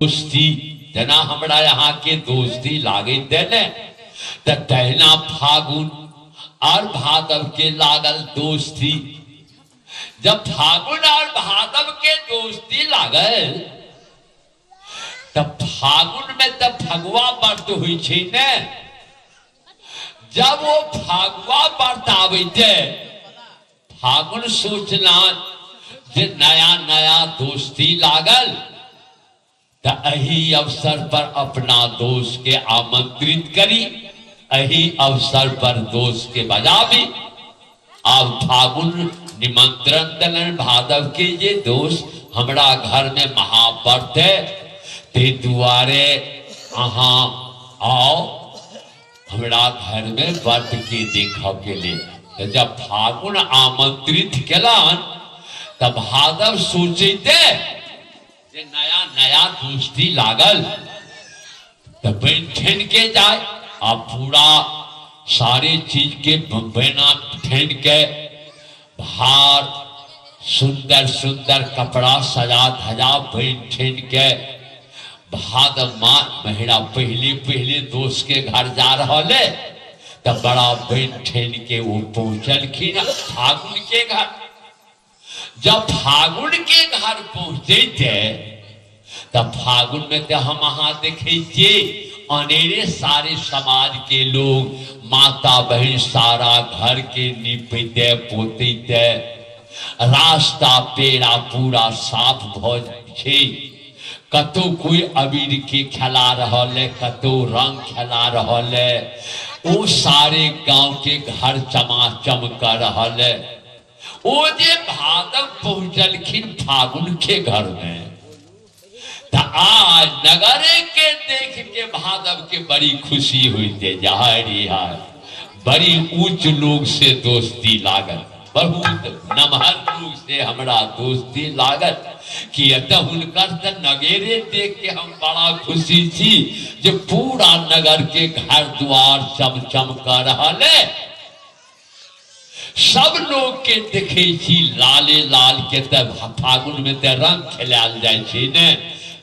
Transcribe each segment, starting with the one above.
दोस्ती जना हमरा यहाँ के दोस्ती लागे देने तहना फागुन और भादव के लागल दोस्ती। जब फागुन और भादव के दोस्ती लागल तब फागुन में तब फगुआ व्रत हुई छे ने। जब वो फगुआ व्रत आवे थे फागुन सोचना जे नया नया दोस्ती लागल तो अही अवसर पर अपना दोस्त के आमंत्रित करी, अही अवसर पर दोस्त के बजावी। अब फागुन निमंत्रण दलन भादव के जे दोस्त हमरा घर में महाव्रत है ते दुआरे अहाँ आओ हमरा घर में व्रत के देखा के लिए। तो जब फागुन आमंत्रित केलन तब भादव सोचे नया नया दोस्ती लागल तो ठन के जाए अब पूरा सारे चीज के बना ठन के बाहर सुंदर सुंदर कपड़ा सजा धजा बन ठन के भादव महीना पहले पहले दोस्त के घर जा रहा है तब बड़ा बन ठन के वो पहुंचलखिन फागुन के घर। जब फागुन के घर पहुंचे थे तब फागुन में तो हम वहां देखे अनेरे सारे समाज के लोग माता बहन सारा घर के निपते पोते रास्ता पेड़ा पूरा साफ भ जाए। कतो कोई अबीर के खेला रहा है, कतो रंग खेला रहा है, वो सारे गांव के घर चमाचम कर रहा है। वो जे भादव पहुंचलखिन फागुन के घर में तो आज नगरे के देख के भादव के बड़ी खुशी हुई थे। जहां बड़ी ऊंच लोग से दोस्ती लागत, बहुत नमहर लोग से हमरा दोस्ती लागत कि हुनकर नगेरे देख के हम बड़ा खुशी थी जो पूरा नगर के घर द्वार चमचम कर रहा है। सब लोग के देखे लाले लाल के तब फागुन में ते रंग खेलाल जाए ने,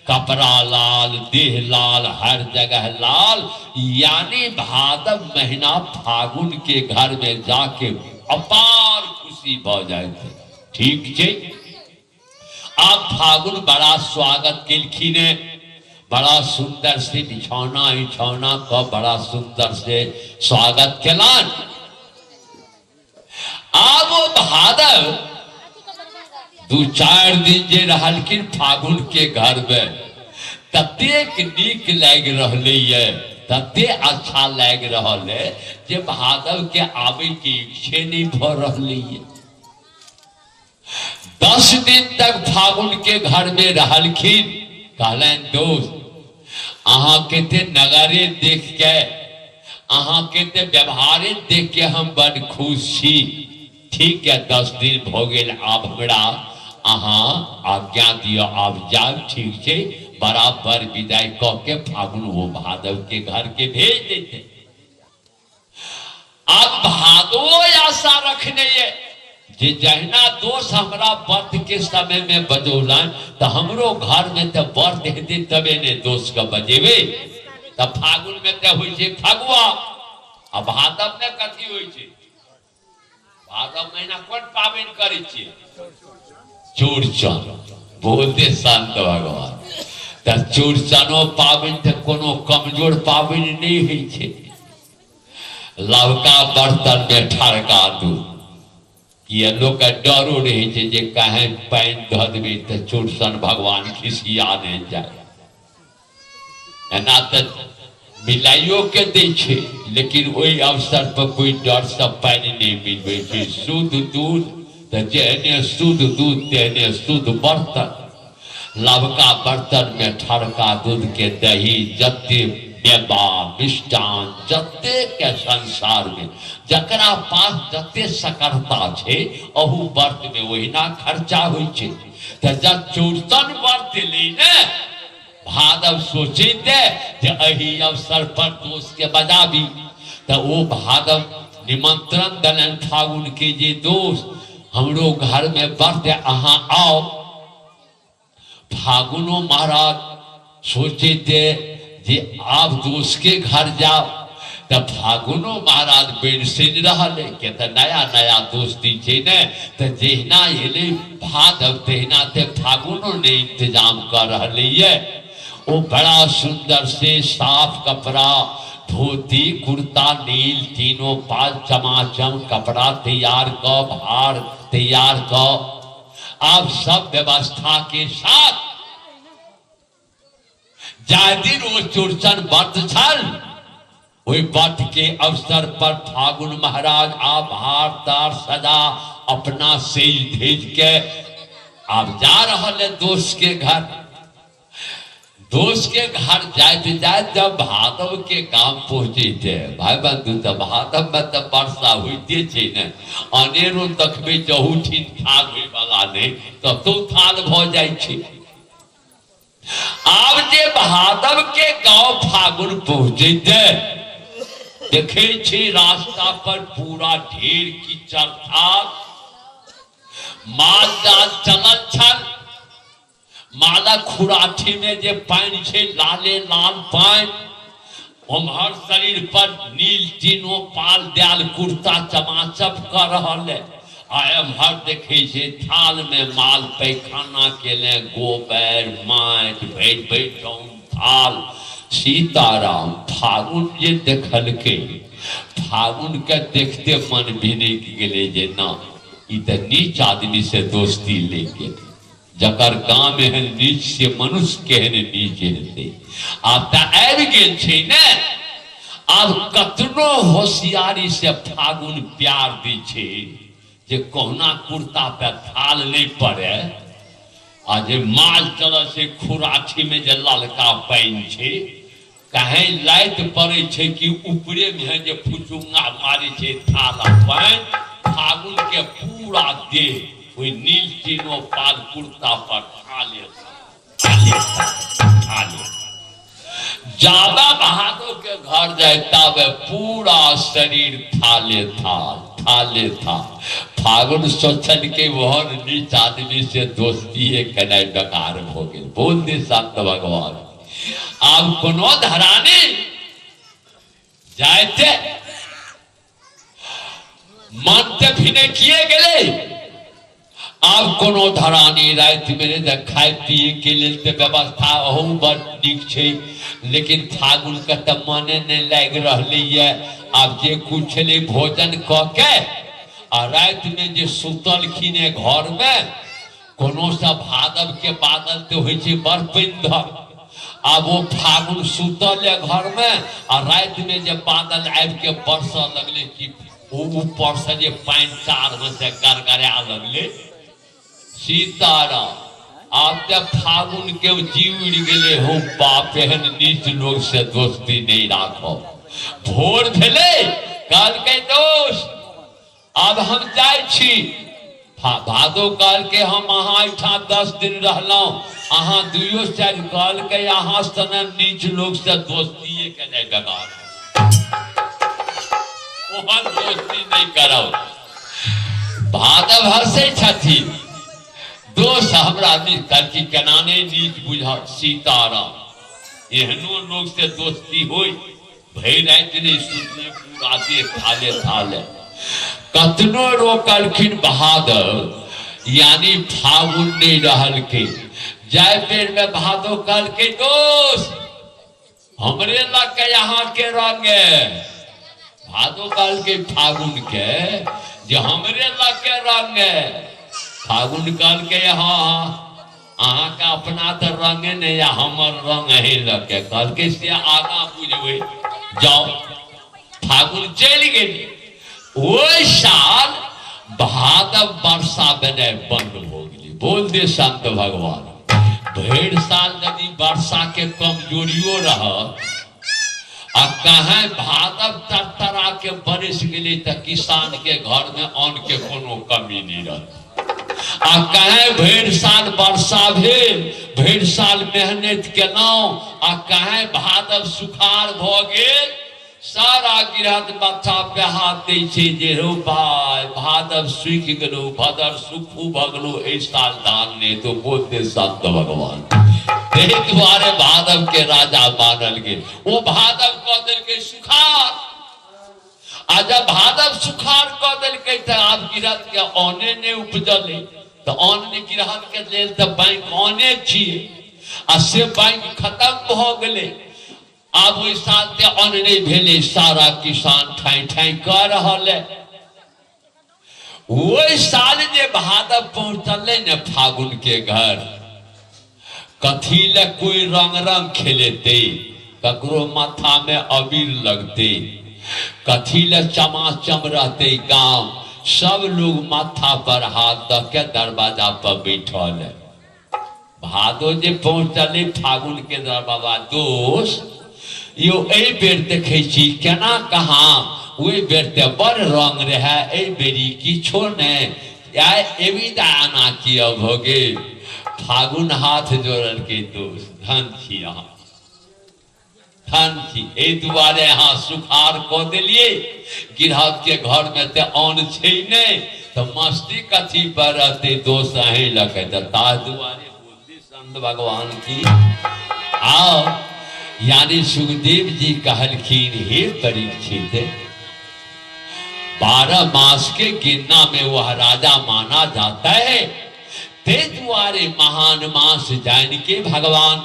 कपड़ा लाल देह लाल हर जगह लाल, यानी भादव महीना फागुन के घर में जाके अपार खुशी भ जाए थे। ठीक है, आप फागुन बड़ा स्वागत केलखिन, बड़ा सुंदर से बिछौना बिछौना का बड़ा सुंदर से स्वागत केलन। अब वो भादव दो चार दिन जे रहलखिन फागुन के घर में ततेक नीक लग रही है, तते अच्छा लग रहा है जे भादव के आवे की इच्छे नहीं भ रही है। 10 दिन तक फागुन के घर में रहलखिन। कहलन दोस्त अहाँ के ते नगरे देख के अहाँ के ते व्यवहारे देख के हम बड़ खुश छी। ठीक है, 10 दिन भ गेल, आब हमरा अहाँ आज्ञा दियो, आब जाओ। ठीक है, बराबर विदाई कह के फागुन वो भादव के घर के भेज देते। अब भादो आशा रखने ये जे जहना दोस्त हमरा व्रत के समय में बजौलन तो हमरो घर में तो व्रत हेते तबे ने दोस्त का बजेबे। तब फागुन में तो हुई छे फगुआ, अब भादव में कथी हुई छे? भादव महीना कौन पाबन करे छे? चौड़चन बोलते संत भगवान। तो चौड़चनो पाबन तो कोनो कमजोर पाबन नहीं है छे। लवका बर्तन में ठरका दू ये लोग का डरो रहे छे जे कहे पानी ध देबे तो चौड़चन भगवान खिसिया नहीं जाए। ना तो मिलाइयो के दे छे, लेकिन वही अवसर पर कोई डर से पानी नहीं मिलबे छे। शुद्ध दूध तो जेहने शुद्ध दूध तेहने शुद्ध बर्तन। लवका बर्तन में ठरका दूध के दही जते मेवा मिष्टान जते के संसार में जकरा पास जते सकरता छे अहू व्रत में वही ना खर्चा हुई छे। तो जब चौड़चन व्रत ले ने भादव सोचे थे अही अवसर पर दोस्त के बजाबी। तो वो भादव निमंत्रण दलन फागुन के जे दोस्त हमरो घर में व्रत अहाँ आओ। फागुनो महाराज सोचे थे जे आप दोस्त के घर जाओ तब फागुनो महाराज बेन से रहले के त नया नया दोस्ती छे ने त जहिना एले भादव तहिना ते फागुनो ने इंतजाम कर रहले ये वो बड़ा सुंदर से साफ कपड़ा धोती कुर्ता नील तीनों पाल चमाचम कपड़ा तैयार क भार तैयार क आप सब व्यवस्था के साथ जाय दिन वो चौरचन व्रत छल वही व्रत के अवसर पर फागुन महाराज आप हार तार सजा अपना सेज भेज के आप जा रहे दोस्त के घर। दोस्त के घर जाते जाते जब भादव के गांव पहुंचे थे भाई बंधु तब भादव में तब वर्षा हुई छे ने अनेरो तकबे चहुठिन थाल हुई वाला ने तब तो थाल भ जाय छे। आब जे भादव के गांव फागुन पहुंचे थे देखे छे रास्ता पर पूरा ढेर कीचड़ था माल जाल चलल छल माला खुराठी में जे पानी छे लाले लाल पानी उम्हर शरीर पर नील तीनों पाल दयाल कुर्ता चमाचम कर रहले हर देखे छे थाल में माल पैखाना के ले गोबर माट भेट भेट थाल सीताराम फागुन जे देखल के फागुन के देखते मन भी नहीं गेले जे ना ई त नीच आदमी से दोस्ती लेके जकर गांव में है नीच से मनुष्य के है नीच हेते आप त आब गेल छे ने अब कतनो होशियारी से फागुन प्यार दी छे जे कोहना कुर्ता पे थाल नहीं पड़े आज माल चल से खुराठी में जे ललका पानी छे कहीं लाइट पड़े छे कि ऊपरे में है जे फुचुंगा मारे छे थाला पानी फागुन के पूरा देह वही नील तीनों पाल कुर्ता पर थाले ज्यादा बहादुर के घर जाए तब पूरा शरीर थाले था फागुन सोचल के वहन नीच आदमी से दोस्ती कने बेकार हो गए बोल दे संत भगवान अब कोनो धराने जाते मानते भी नहीं किए गए अब कोनो धरानी रात में खाए पिए के लिए व्यवस्था बड़ नीक छे लेकिन फागुन के त मने नहीं लाग रही अब जे कुछ ले भोजन क के आ रात में जे सुतल खिने घर में कोनो सा भादव के बादल तो होय छे बड़ पिंधर अब वो फागुन सुतल घर में आ रात में जे बादल आब के बरसा लगले कि ऊपर से जे पानी चार में से गरगरा लगले सीताराम आप जब फागुन के जीव उड़ गए हो बाप एहन नीच लोग से दोस्ती नहीं राखो भोर भेले काल के दोस्त अब हम जाय छी भादो काल के हम अहाँ इठा 10 दिन रहलौ अहाँ दुइयो चार काल के अहाँ सन नीच लोग से दोस्ती के नहीं बेकार ओहन दोस्ती नहीं करो भादव हंसे छथी दोस्त हमरा की केनाने नीच बुझा सीताराम एहनो लोग से दोस्ती होई भई रात नहीं सुतले पूरा देह थाले कतनो रोकलखिन बहादुर यानी फागुन नहीं रहल के जाय पेड़ में भादो कल के दोस्त हमरे लग के यहाँ के रंग भादो कल के फागुन के जो हमरे लग के रंग फागुन काल के अहाँ का अपना तो रंग नहीं या हमर रंग है लगे कल के से आगा बुझे जाओ फागुन चल गई वो साल भादव वर्षा बने बंद हो गई बोल दे संत भगवान भेड़ साल यदि वर्षा के कमजोरियो रह कहे भादव तरतरा के बरस गई तो किसान के घर में अन्न के कोनो कमी नहीं रह कहे भेड़ साल वर्षा भेल भेड़ साल मेहनत केलौं कहे भादव सुखार भ गेल सारा गिरहत बच्चा पे हाथ दे छे जे रो भाई भादव सुख गेलो भदर सुखू भगलो ए साल धान ने तो बोलते संत भगवान ते द्वारे भादव के राजा मानल गे। वो भादव कह दिल के सुखार, आ जब भादव सुखार कह दिल के तो आप गिरहत के औने ने उपजले, तो औन ने गिरहत के लेल तो बैंक औने छिए, आ से बैंक खत्म हो गए। अब वही साल ते अन्न नहीं भेले, सारा किसान ठाई ठाई कर रहा है। वही साल जे भादव पहुंचले न फागुन के घर, कथी ले कोई रंग रंग खेलेते, ककरो माथा में अबीर लगते, कथी ले चमाचम रहते गांव, सब लोग माथा पर हाथ रख के दरवाजा पर बैठल है। भादो जे पहुंचले फागुन के दरबाबा दोस्त यो ए बेर देखे छी केना कहा वे बेर ते बड़ रंग रहे, ए बेरी किछो ने आय एवी दाना की अब हो गेल। फागुन हाथ जोड़ल के दोस्त धन छी अहाँ, धन छी ए दुआरे अहाँ सुखार क देलिए। गिरहत के घर में ते अन्न छै ने, तो मस्ती कथी पर रहते दोस्त अहीं लगे, तो ता दुआरे बुद्धि संत भगवान की आओ। यानी सुखदेव जी कहलखिन, हे परीक्षित 12 मास के गिनना में वह राजा माना जाता है, ते द्वारे महान मास जान के भगवान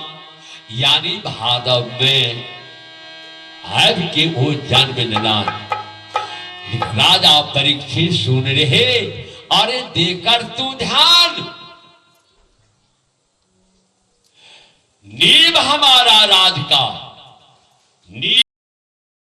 यानी भादव में अब के वो जन्म लेना। राजा परीक्षित सुन रहे, अरे देकर तू ध्यान, नींव हमारा राज का नींव